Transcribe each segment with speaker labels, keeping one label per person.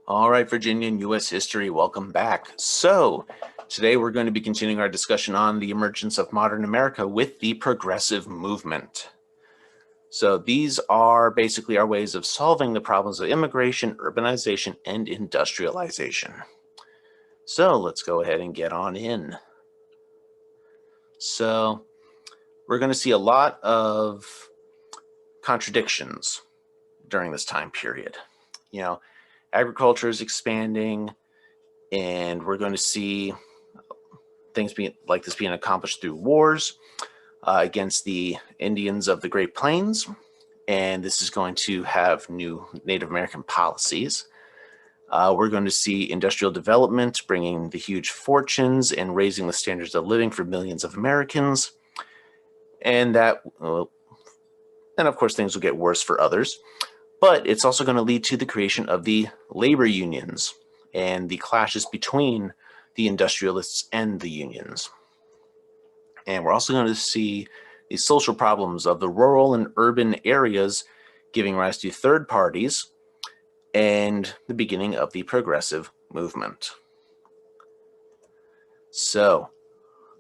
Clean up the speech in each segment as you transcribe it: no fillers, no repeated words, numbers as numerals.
Speaker 1: All right, Virginian U.S. history, welcome back. So, today we're going to be continuing our discussion on the emergence of modern America with the progressive movement. So, these are basically our ways of solving the problems of immigration, urbanization, and industrialization. So, let's go ahead and get on in. So, we're going to see a lot of contradictions during this time period. Agriculture is expanding, and we're going to see things like this being accomplished through wars against the Indians of the Great Plains, and this is going to have new Native American policies. We're going to see industrial development bringing the huge fortunes and raising the standards of living for millions of Americans, and of course things will get worse for others, but it's also going to lead to the creation of the labor unions and the clashes between the industrialists and the unions. And we're also going to see the social problems of the rural and urban areas giving rise to third parties and the beginning of the progressive movement. So,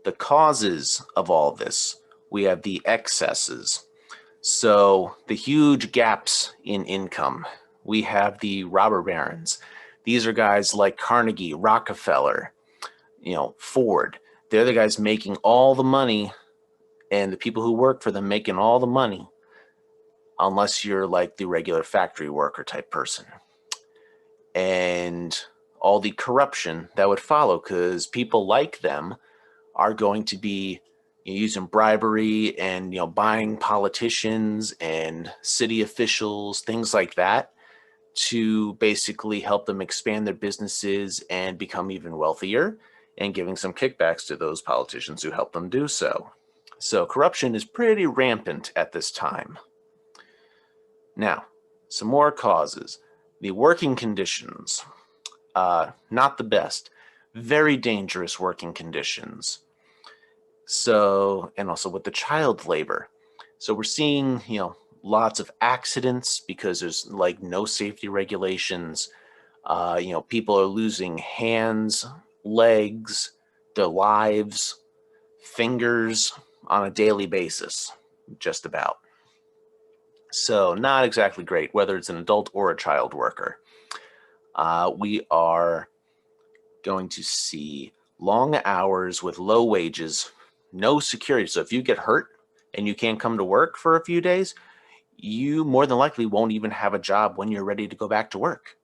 Speaker 1: the causes of all this, we have the excesses. So, the huge gaps in income. We have the robber barons. These are guys like Carnegie, Rockefeller, Ford. They're the guys making all the money, and the people who work for them making all the money, unless you're like the regular factory worker type person. And all the corruption that would follow, because people like them are going to be using bribery and buying politicians and city officials, things like that, to basically help them expand their businesses and become even wealthier, and giving some kickbacks to those politicians who help them do so. So corruption is pretty rampant at this time. Now, some more causes. The working conditions, not the best. Very dangerous working conditions. So, and also with the child labor. So we're seeing, lots of accidents because there's like no safety regulations. People are losing hands, legs, their lives, fingers on a daily basis, just about. So not exactly great, whether it's an adult or a child worker. We are going to see long hours with low wages, no security. So if you get hurt and you can't come to work for a few days, you more than likely won't even have a job when you're ready to go back to work.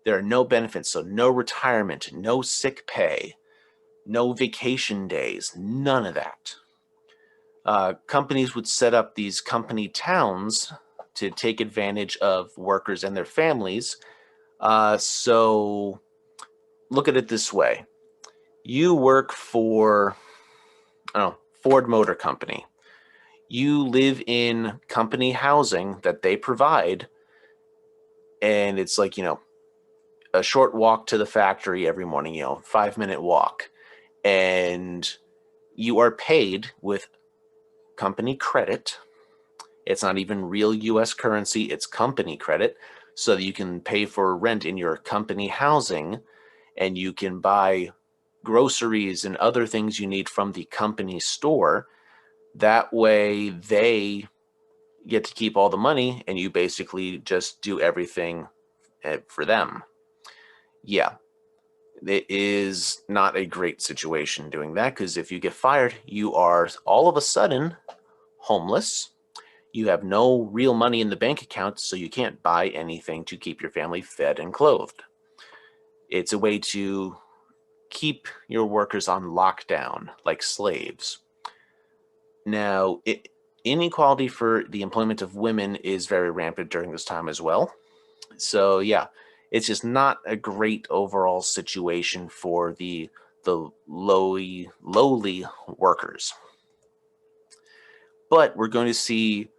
Speaker 1: There are no benefits, so no retirement, no sick pay, no vacation days, none of that. Companies would set up these company towns to take advantage of workers and their families. So look at it this way. You work for Ford Motor Company. You live in company housing that they provide, and it's like, a short walk to the factory every morning, 5-minute walk. And you are paid with company credit. It's not even real US currency, it's company credit, so that you can pay for rent in your company housing, and you can buy groceries and other things you need from the company store. That way they get to keep all the money, and you basically just do everything for them. Yeah, it is not a great situation doing that, because if you get fired, you are all of a sudden homeless. You have no real money in the bank account, so you can't buy anything to keep your family fed and clothed. It's a way to keep your workers on lockdown like slaves. Now, inequality for the employment of women is very rampant during this time as well. So yeah, it's just not a great overall situation for the lowly workers. But we're going to see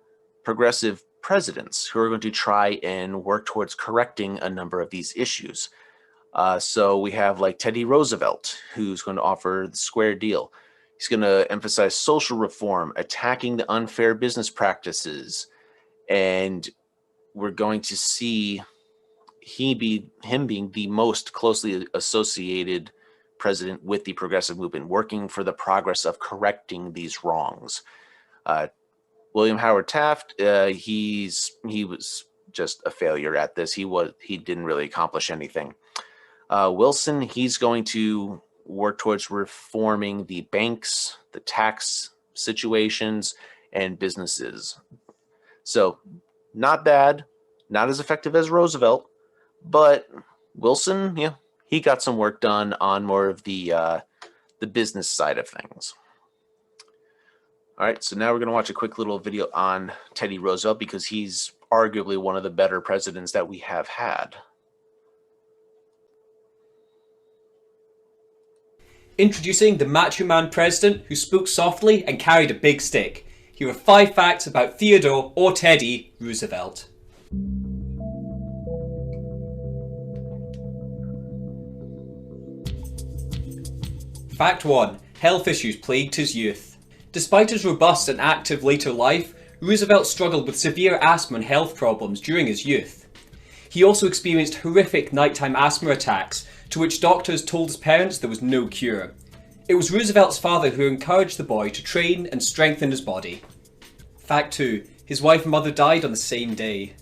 Speaker 1: progressive presidents who are going to try and work towards correcting a number of these issues. So we have like Teddy Roosevelt, who's going to offer the square deal. He's going to emphasize social reform, attacking the unfair business practices, and we're going to see him being the most closely associated president with the progressive movement, working for the progress of correcting these wrongs. William Howard Taft, he was just a failure at this. He didn't really accomplish anything. Wilson, he's going to work towards reforming the banks, the tax situations, and businesses. So, not bad, not as effective as Roosevelt, but Wilson, yeah, he got some work done on more of the business side of things. All right, so now we're going to watch a quick little video on Teddy Roosevelt because he's arguably one of the better presidents that we have had.
Speaker 2: Introducing the macho man president who spoke softly and carried a big stick. Here are 5 facts about Theodore or Teddy Roosevelt. Fact 1. Health issues plagued his youth. Despite his robust and active later life, Roosevelt struggled with severe asthma and health problems during his youth. He also experienced horrific nighttime asthma attacks, to which doctors told his parents there was no cure. It was Roosevelt's father who encouraged the boy to train and strengthen his body. Fact 2. His wife and mother died on the same day.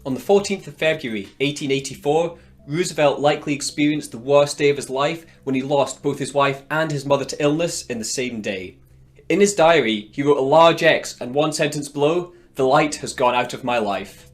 Speaker 2: On the 14th of February 1884, Roosevelt likely experienced the worst day of his life when he lost both his wife and his mother to illness in the same day. In his diary, he wrote a large X and one sentence below, "The light has gone out of my life."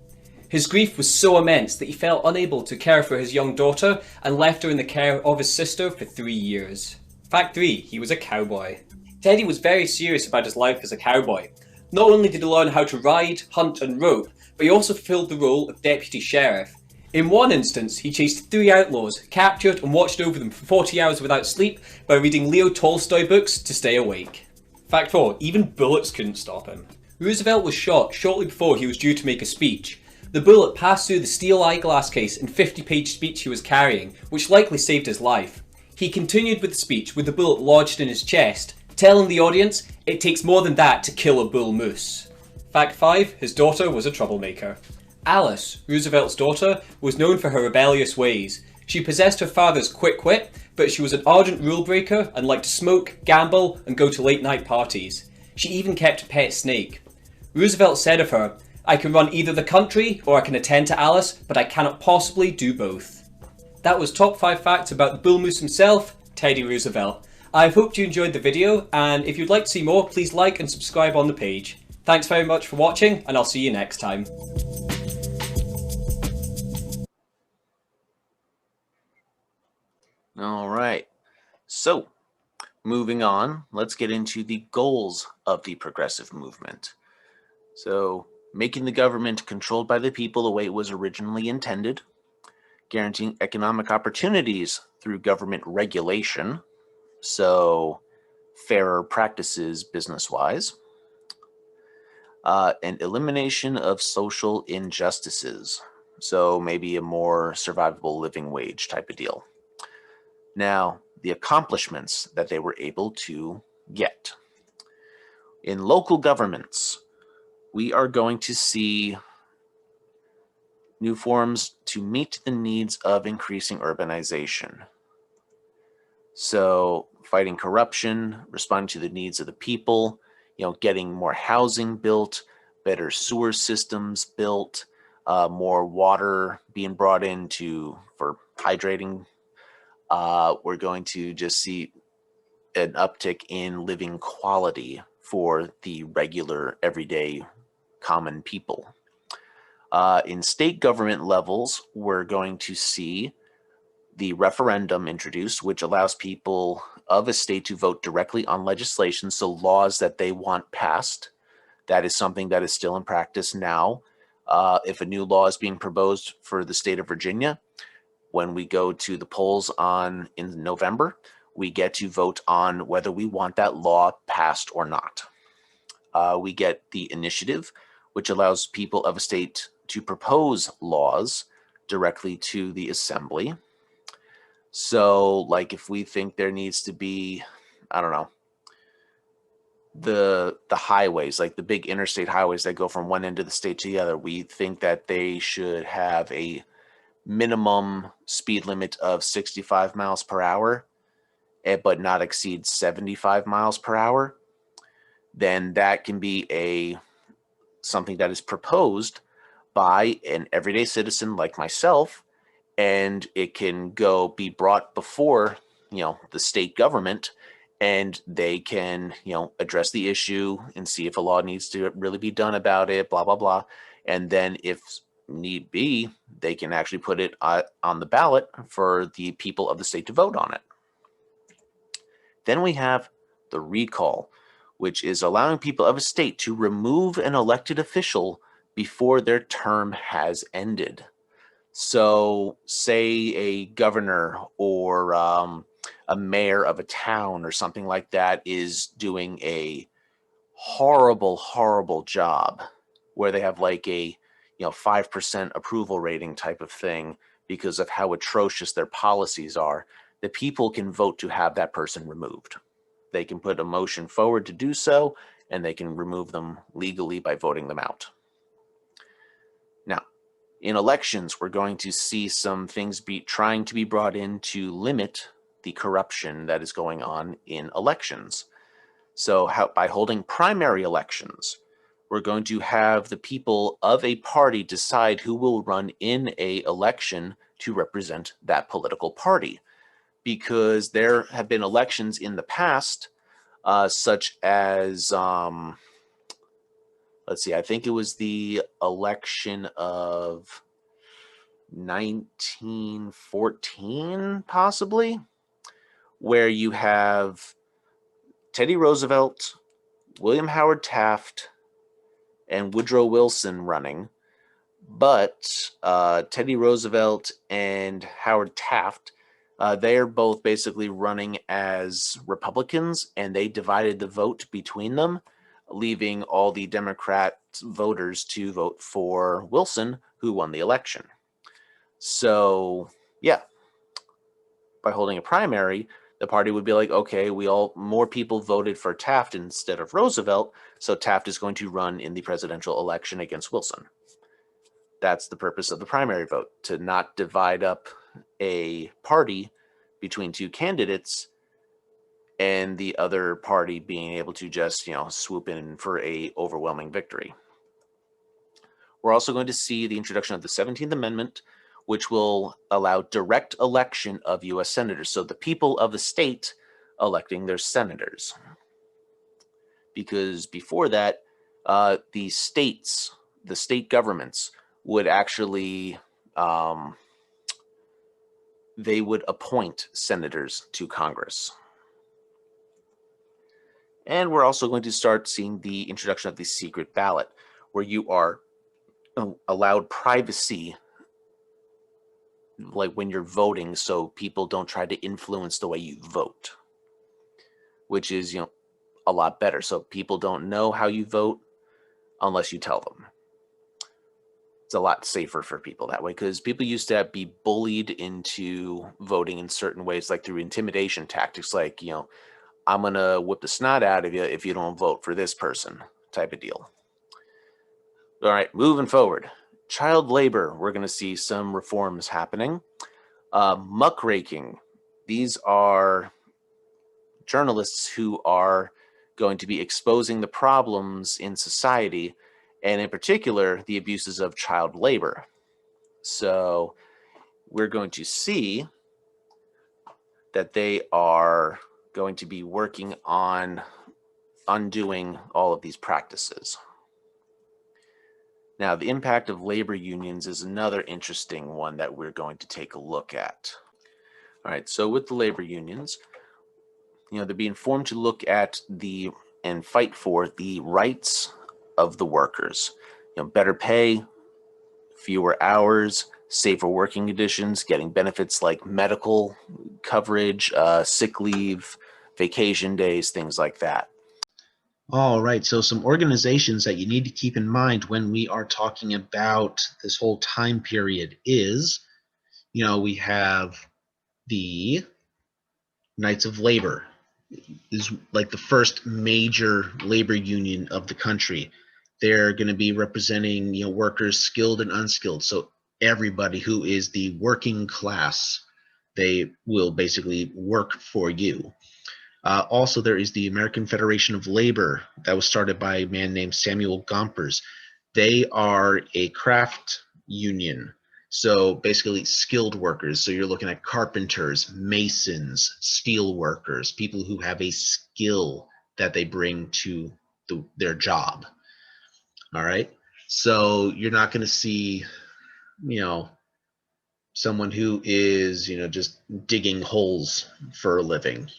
Speaker 2: His grief was so immense that he felt unable to care for his young daughter and left her in the care of his sister for 3 years. Fact 3. He was a cowboy. Teddy was very serious about his life as a cowboy. Not only did he learn how to ride, hunt and rope, but he also fulfilled the role of deputy sheriff. In one instance, he chased 3 outlaws, captured and watched over them for 40 hours without sleep by reading Leo Tolstoy books to stay awake. Fact 4. Even bullets couldn't stop him. Roosevelt was shot shortly before he was due to make a speech. The bullet passed through the steel eyeglass case and 50-page speech he was carrying, which likely saved his life. He continued with the speech with the bullet lodged in his chest, telling the audience, "It takes more than that to kill a bull moose." Fact 5. His daughter was a troublemaker. Alice, Roosevelt's daughter, was known for her rebellious ways. She possessed her father's quick wit, but she was an ardent rule breaker and liked to smoke, gamble, and go to late night parties. She even kept a pet snake. Roosevelt said of her, "I can run either the country or I can attend to Alice, but I cannot possibly do both." That was top 5 facts about the bull moose himself, Teddy Roosevelt. I hope you enjoyed the video, and if you'd like to see more, please like and subscribe on the page. Thanks very much for watching, and I'll see you next time.
Speaker 1: All right, so moving on, let's get into the goals of the progressive movement. So, making the government controlled by the people the way it was originally intended, guaranteeing economic opportunities through government regulation, so fairer practices business-wise, and elimination of social injustices, so maybe a more survivable living wage type of deal. Now, the accomplishments that they were able to get. In local governments, we are going to see new forms to meet the needs of increasing urbanization. So, fighting corruption, responding to the needs of the people, getting more housing built, better sewer systems built, more water being brought in for hydrating. We're going to just see an uptick in living quality for the regular, everyday, common people. In state government levels, we're going to see the referendum introduced, which allows people of a state to vote directly on legislation, so laws that they want passed. That is something that is still in practice now. If a new law is being proposed for the state of Virginia, when we go to the polls in November, we get to vote on whether we want that law passed or not. We get the initiative, which allows people of a state to propose laws directly to the assembly. So, like if we think there needs to be, I don't know, the highways, like the big interstate highways that go from one end of the state to the other, we think that they should have a minimum speed limit of 65 miles per hour, but not exceed 75 miles per hour, then that can be something that is proposed by an everyday citizen like myself, and it can be brought before the state government, and they can address the issue and see if a law needs to really be done about it, blah blah blah. And then if need be, they can actually put it on the ballot for the people of the state to vote on it. Then we have the recall, which is allowing people of a state to remove an elected official before their term has ended. So, say a governor or a mayor of a town or something like that is doing a horrible, horrible job where they have like a 5% approval rating type of thing because of how atrocious their policies are. The people can vote to have that person removed. They can put a motion forward to do so, and they can remove them legally by voting them out. Now, in elections, we're going to see some things trying to be brought in to limit the corruption that is going on in elections. So by holding primary elections, we're going to have the people of a party decide who will run in a election to represent that political party. Because there have been elections in the past, such as, let's see, I think it was the election of 1914, possibly, where you have Teddy Roosevelt, William Howard Taft, and Woodrow Wilson running. But Teddy Roosevelt and Howard Taft, they are both basically running as Republicans, and they divided the vote between them, leaving all the Democrat voters to vote for Wilson, who won the election. So, yeah, by holding a primary, the party would be like, okay, more people voted for Taft instead of Roosevelt, so Taft is going to run in the presidential election against Wilson. That's the purpose of the primary vote, to not divide up a party between two candidates and the other party being able to just, swoop in for a overwhelming victory. We're also going to see the introduction of the 17th Amendment, which will allow direct election of U.S. senators. So the people of the state electing their senators. Because before that, the state governments would actually, they would appoint senators to Congress. And we're also going to start seeing the introduction of the secret ballot, where you are allowed privacy, like when you're voting, so people don't try to influence the way you vote, which is, a lot better. So people don't know how you vote unless you tell them. It's a lot safer for people that way, because people used to be bullied into voting in certain ways, like through intimidation tactics, like, I'm going to whip the snot out of you if you don't vote for this person type of deal. All right, moving forward. Child labor, we're going to see some reforms happening. Muckraking, these are journalists who are going to be exposing the problems in society, and in particular, the abuses of child labor. So we're going to see that they are going to be working on undoing all of these practices. Now, the impact of labor unions is another interesting one that we're going to take a look at. All right, so with the labor unions, they're being formed to look at and fight for the rights of the workers. Better pay, fewer hours, safer working conditions, getting benefits like medical coverage, sick leave, vacation days, things like that.
Speaker 3: All right, so some organizations that you need to keep in mind when we are talking about this whole time period is, we have the Knights of Labor, is like the first major labor union of the country. They're going to be representing, workers skilled and unskilled. So everybody who is the working class. They will basically work for you. Also, there is the American Federation of Labor that was started by a man named Samuel Gompers. They are a craft union. So basically skilled workers. So you're looking at carpenters, masons, steel workers, people who have a skill that they bring to their job. All right. So you're not going to see, you know, someone who is, just digging holes for a living,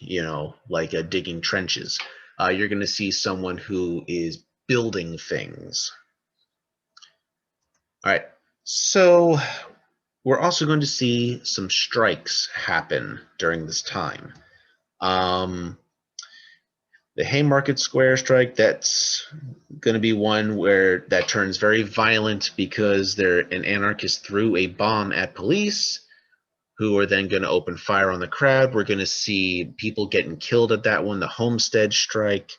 Speaker 3: like digging trenches. You're going to see someone who is building things. All right. So we're also going to see some strikes happen during this time. The Haymarket Square strike, that's going to be one where that turns very violent because an anarchist threw a bomb at police who are then going to open fire on the crowd. We're going to see people getting killed at that one, the Homestead strike.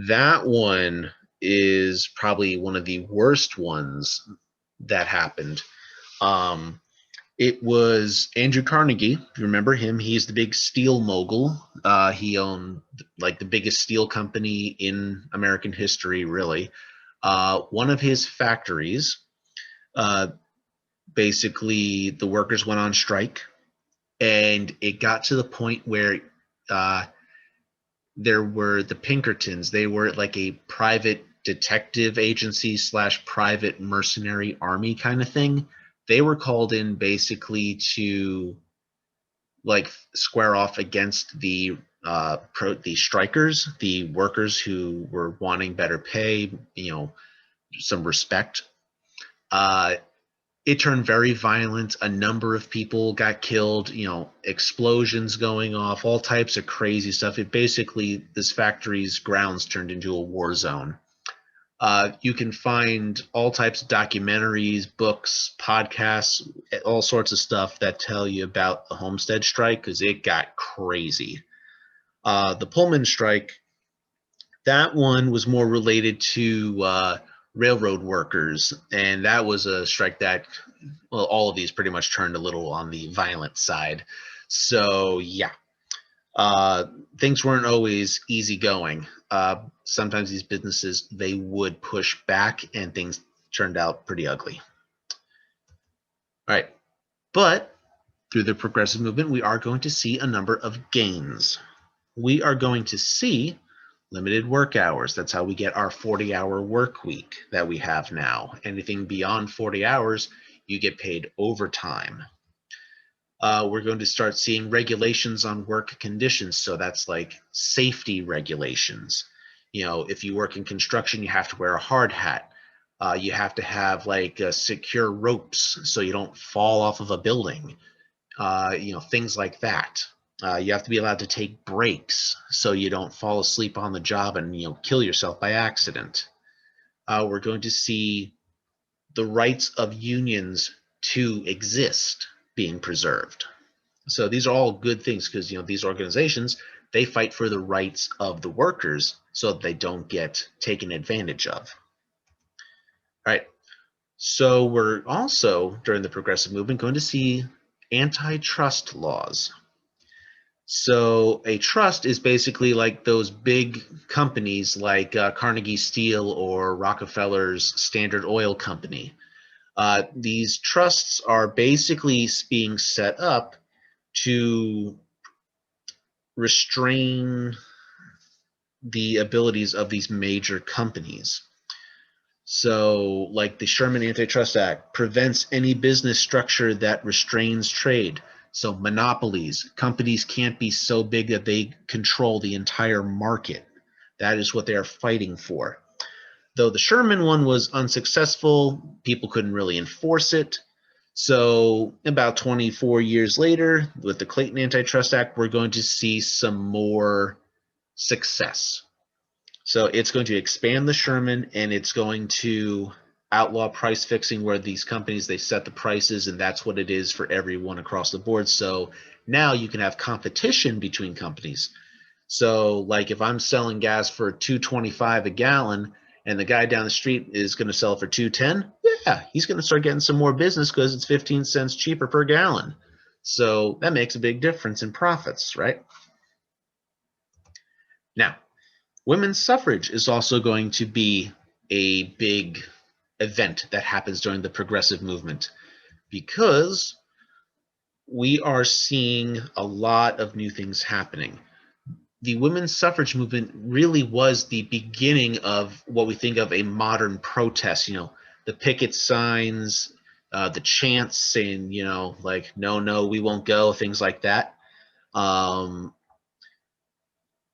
Speaker 3: That one is probably one of the worst ones that happened. It was Andrew Carnegie. If you remember him, he's the big steel mogul. He owned like the biggest steel company in American history, really. One of his factories, basically the workers went on strike, and it got to the point where there were the Pinkertons. They were like a private detective agency /private mercenary army kind of thing. They were called in basically to like square off against the strikers, the workers who were wanting better pay, some respect. It turned very violent. A number of people got killed, explosions going off, all types of crazy stuff. This factory's grounds turned into a war zone. You can find all types of documentaries, books, podcasts, all sorts of stuff that tell you about the Homestead strike because it got crazy. The Pullman strike, that one was more related to railroad workers, and that was a strike that, well, all of these pretty much turned a little on the violent side. So yeah, things weren't always easy going. Sometimes these businesses, they would push back and things turned out pretty ugly. All right, but through the progressive movement, we are going to see a number of gains. We are going to see limited work hours. That's how we get our 40-hour work week that we have now. Anything beyond 40 hours, you get paid overtime. We're going to start seeing regulations on work conditions. So that's like safety regulations. If you work in construction, you have to wear a hard hat. You have to have like secure ropes so you don't fall off of a building. Things like that. You have to be allowed to take breaks so you don't fall asleep on the job and kill yourself by accident. We're going to see the rights of unions to exist being preserved. So these are all good things because these organizations, they fight for the rights of the workers so that they don't get taken advantage of. All right. So we're also, during the progressive movement, going to see antitrust laws. So a trust is basically like those big companies like Carnegie Steel or Rockefeller's Standard Oil Company. These trusts are basically being set up to restrain the abilities of these major companies. So, like the Sherman Antitrust Act prevents any business structure that restrains trade. So monopolies, companies can't be so big that they control the entire market. That is what they are fighting for. Though the Sherman one was unsuccessful, people couldn't really enforce it. So about 24 years later, with the Clayton Antitrust Act, we're going to see some more success. So it's going to expand the Sherman, and it's going to outlaw price fixing, where these companies, they set the prices and that's what it is for everyone across the board. So now you can have competition between companies. So like if I'm selling gas for $2.25 a gallon and the guy down the street is going to sell it for $2.10, yeah, he's going to start getting some more business because it's 15 cents cheaper per gallon. So that makes a big difference in profits, right? Now, women's suffrage is also going to be a big event that happens during the progressive movement, because we are seeing a lot of new things happening. The women's suffrage movement really was the beginning of what we think of a modern protest. The picket signs, the chants saying, like, no, no, we won't go, things like that. A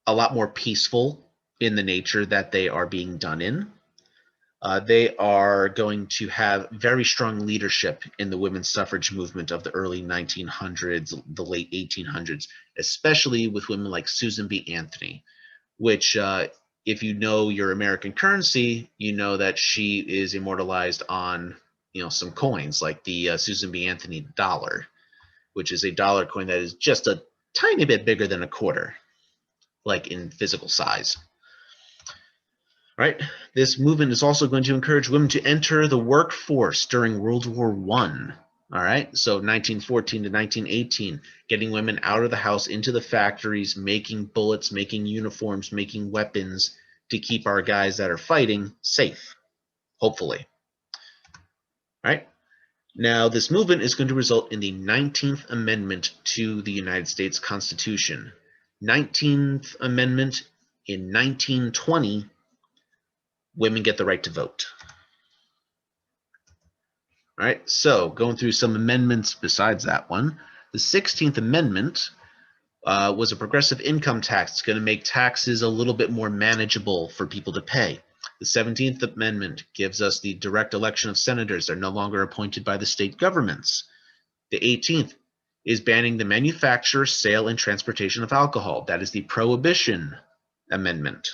Speaker 3: lot more peaceful in the nature that they are being done in. They are going to have very strong leadership in the women's suffrage movement of the early 1900s, the late 1800s, especially with women like Susan B. Anthony, which, if you know your American currency, you know that she is immortalized on, some coins like the Susan B. Anthony dollar, which is a dollar coin that is just a tiny bit bigger than a quarter, like in physical size. Right? This movement is also going to encourage women to enter the workforce during World War I. All right, so 1914 to 1918, getting women out of the house into the factories, making bullets, making uniforms, making weapons to keep our guys that are fighting safe, hopefully. All right, now this movement is going to result in the 19th Amendment to the United States Constitution. 19th Amendment in 1920. Women get the right to vote. All right, so going through some amendments besides that one. The 16th Amendment was a progressive income tax. It's going to make taxes a little bit more manageable for people to pay. The 17th Amendment gives us the direct election of senators. They're no longer appointed by the state governments. The 18th is banning the manufacture, sale, and transportation of alcohol. That is the Prohibition Amendment.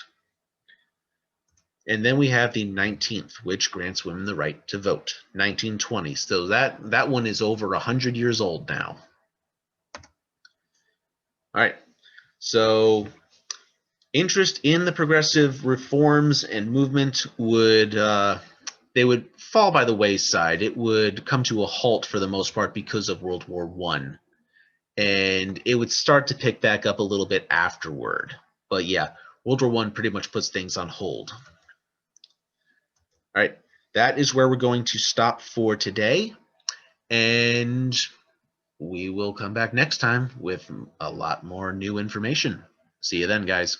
Speaker 3: And then we have the 19th, which grants women the right to vote, 1920. So that one is over 100 years old now. All right, so interest in the progressive reforms and movement would fall by the wayside. It would come to a halt for the most part because of World War I. And it would start to pick back up a little bit afterward. But yeah, World War I pretty much puts things on hold. All right, that is where we're going to stop for today, and we will come back next time with a lot more new information. See you then, guys.